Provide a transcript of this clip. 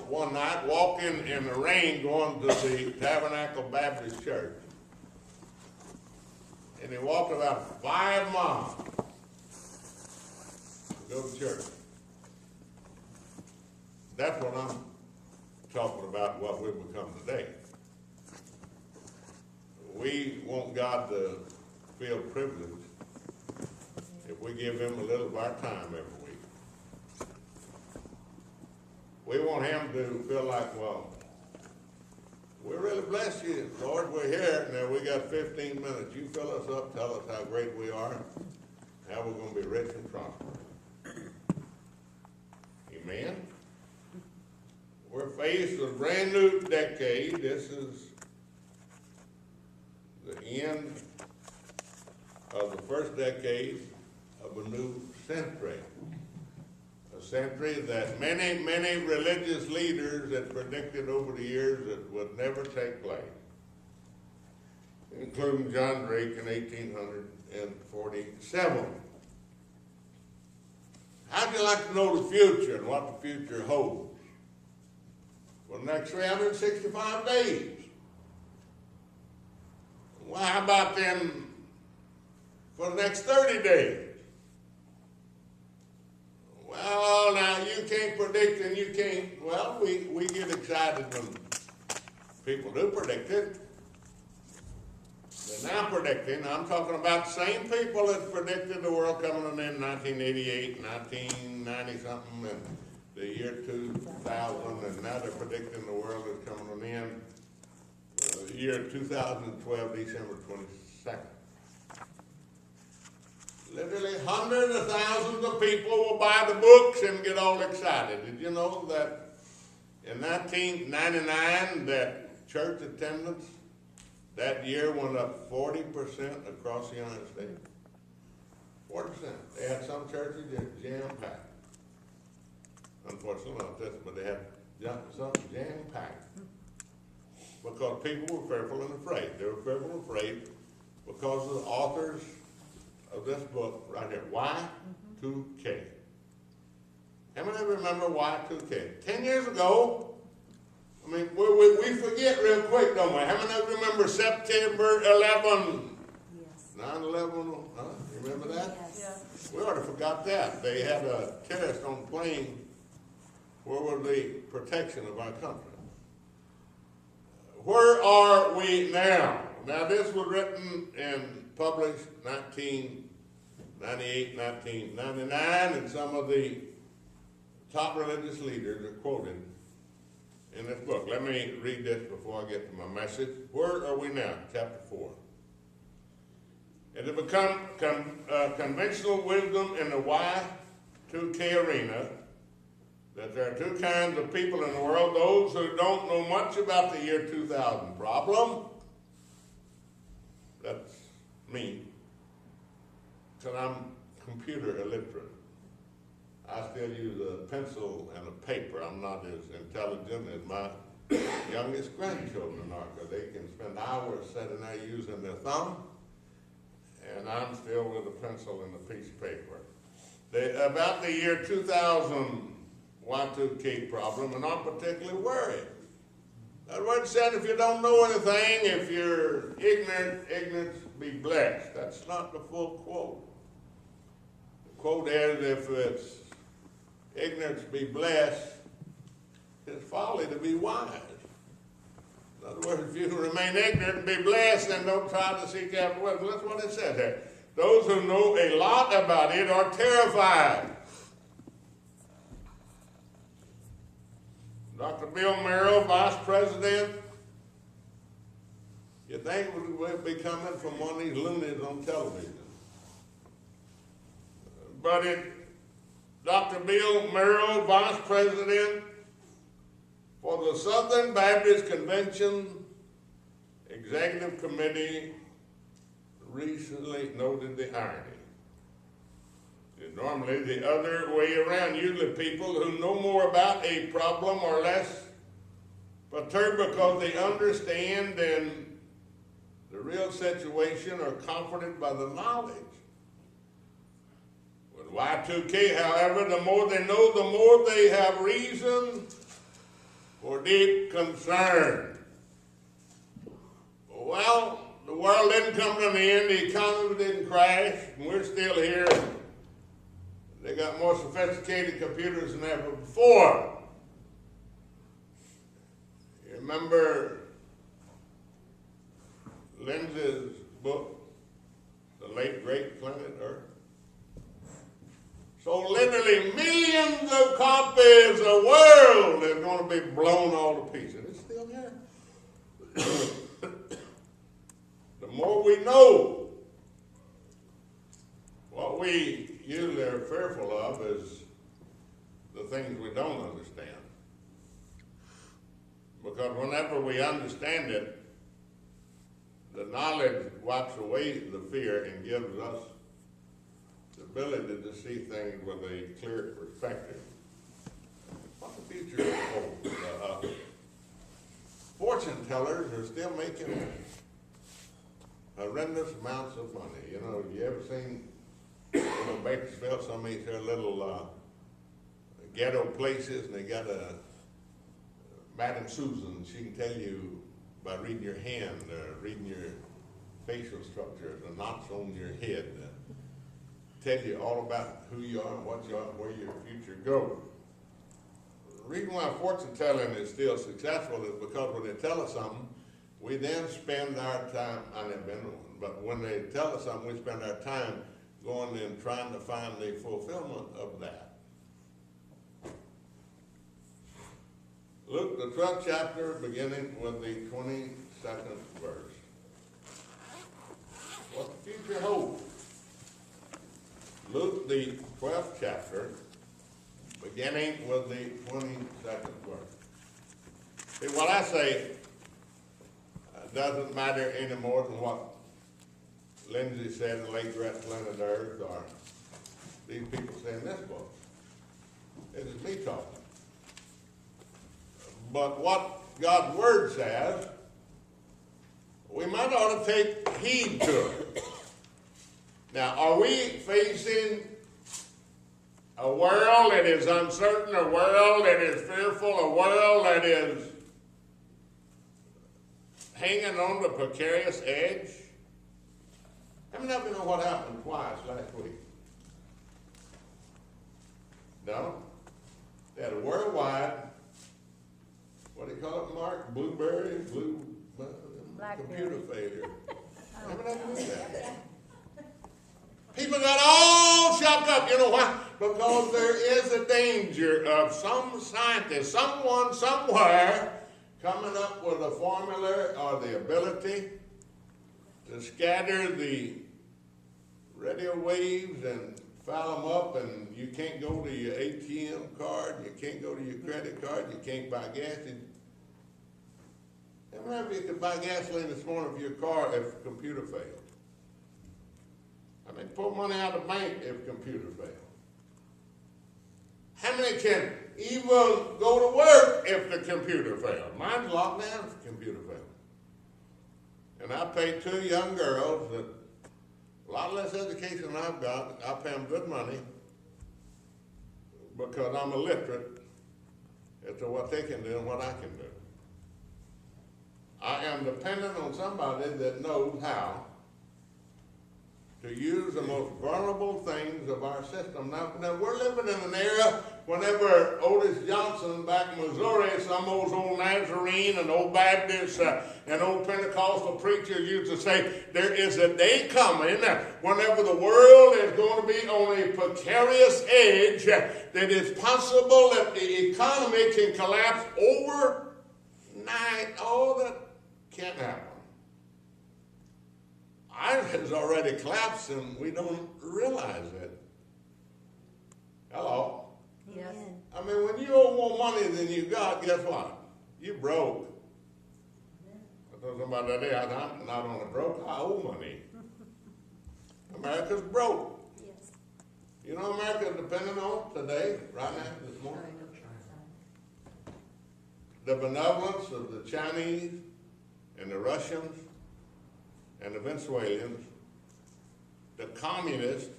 one night walking in the rain going to the Tabernacle Baptist Church. And he walked about 5 miles to go to church. That's what I'm talking about, what we've become today. We want God to feel privileged if we give him a little of our time every week. We want him to feel like, well, we really bless you, Lord, we're here. Now we got 15 minutes. You fill us up, tell us how great we are, how we're going to be rich and prosperous. Amen? We're faced with a brand new decade. This is the end of the first decade of a new century. A century that many, many religious leaders had predicted over the years that would never take place, including John Drake in 1847. How'd you like to know the future and what the future holds for the next 365 days? Well, how about then for the next 30 days? Well, now you can't predict and you can't, well, we get excited when people do predict it. They're now predicting, I'm talking about the same people that predicted the world coming to an end in 1988, 1990 something, and the year 2000, and now they're predicting the world is coming to an end the year 2012, December 22nd. Literally hundreds of thousands of people will buy the books and get all excited. Did you know that in 1999 that church attendance that year went up 40% across the United States? 40%. They had some churches that jam-packed. Unfortunately not this, but they had some jam-packed. Because people were fearful and afraid. They were fearful and afraid because of the authors of this book right here, Y2K. How many remember Y2K? 10 years ago, I mean, we forget real quick, don't we? How many remember September 11? Yes. 9/11, you remember that? Yes. We already forgot that. They had a terrorist on the plane. Where was the protection of our country? Where are we now? Now, this was written and published 1998, 1999, and some of the top religious leaders are quoted in this book. Let me read this before I get to my message. Where are we now? Chapter 4. It has become conventional wisdom in the Y2K arena that there are two kinds of people in the world: those who don't know much about the year 2000 problem. That's me, because I'm computer illiterate. I still use a pencil and a paper. I'm not as intelligent as my youngest grandchildren are, because they can spend hours sitting there using their thumb, and I'm still with a pencil and a piece of paper. About the year 2000 Y2K problem, and I'm particularly worried. That word said, if you don't know anything, if you're ignorant, ignorance be blessed. That's not the full quote. The quote is, if it's ignorance be blessed, it's folly to be wise. In other words, if you remain ignorant and be blessed, then don't try to seek after wisdom. That's what it says here. Those who know a lot about it are terrified. Dr. Bill Merrill, Vice President, you think we'd be coming from one of these loonies on television. But Dr. Bill Merrill, Vice President for the Southern Baptist Convention Executive Committee, recently noted the irony. It's normally the other way around. Usually people who know more about a problem are less perturbed because they understand and the real situation are comforted by the knowledge. With Y2K, however, the more they know, the more they have reason deep concern. Well, the world didn't come to an end, the economy didn't crash, and we're still here. They got more sophisticated computers than ever before. You remember Lindsay's book, The Late Great Planet Earth? So literally millions of copies of the world is going to be blown all to pieces. It's still there. The more we know, what we usually are fearful of is the things we don't understand. Because whenever we understand it, the knowledge wipes away the fear and gives us the ability to see things with a clear perspective. What the future holds. Fortune tellers are still making horrendous amounts of money. You know, you ever seen in Bakersfield, some of these here little ghetto places, and they got a Madam Susan. She can tell you by reading your hand, reading your facial structure, the knots on your head, tell you all about who you are and what you are and where your future goes. The reason why fortune telling is still successful is because when they tell us something, we then spend our time, I never been one, but when they tell us something, we spend our time going and trying to find the fulfillment of that. Luke, the 12th chapter, beginning with the 22nd verse. What the future holds. Luke, the 12th chapter, beginning with the 22nd verse. See, what I say doesn't matter any more than what Lindsay said in The Late Great Planet Earth, or these people say in this book. It is me talking. But what God's Word says, we might ought to take heed to it. Now, are we facing a world that is uncertain, a world that is fearful, a world that is hanging on the precarious edge? How many of you know what happened twice last week? No? They had a worldwide, what do you call it, Mark? Computer failure. How many of you knew that? People got all shocked up. You know why? Because there is a danger of some scientist, someone, somewhere, coming up with a formula or the ability to scatter the radio waves and foul them up, and you can't go to your ATM card, you can't go to your credit card, you can't buy gas. How many of you could buy gasoline this morning for your car if the computer failed? I mean, pull money out of the bank if the computer failed. How many can even go to work if the computer failed? Mine's locked down if the computer failed. And I pay two young girls that a lot less education than I've got. I pay them good money because I'm illiterate as to what they can do and what I can do. I am dependent on somebody that knows how to use the most vulnerable things of our system. Now we're living in an era whenever Otis Johnson back in Missouri, some of those old Nazarene and old Baptists and old Pentecostal preachers used to say, there is a day coming whenever the world is going to be on a precarious edge that it's possible that the economy can collapse overnight. Oh, that can't happen. Ours has already collapsed and we don't realize it. Hello? Yes. I mean, when you owe more money than you got, guess what? You broke. I told somebody that day, I'm not only broke, I owe money. America's broke. Yes. You know America's dependent on today, right now, this morning? The benevolence of the Chinese and the Russians and the Venezuelans, the communists,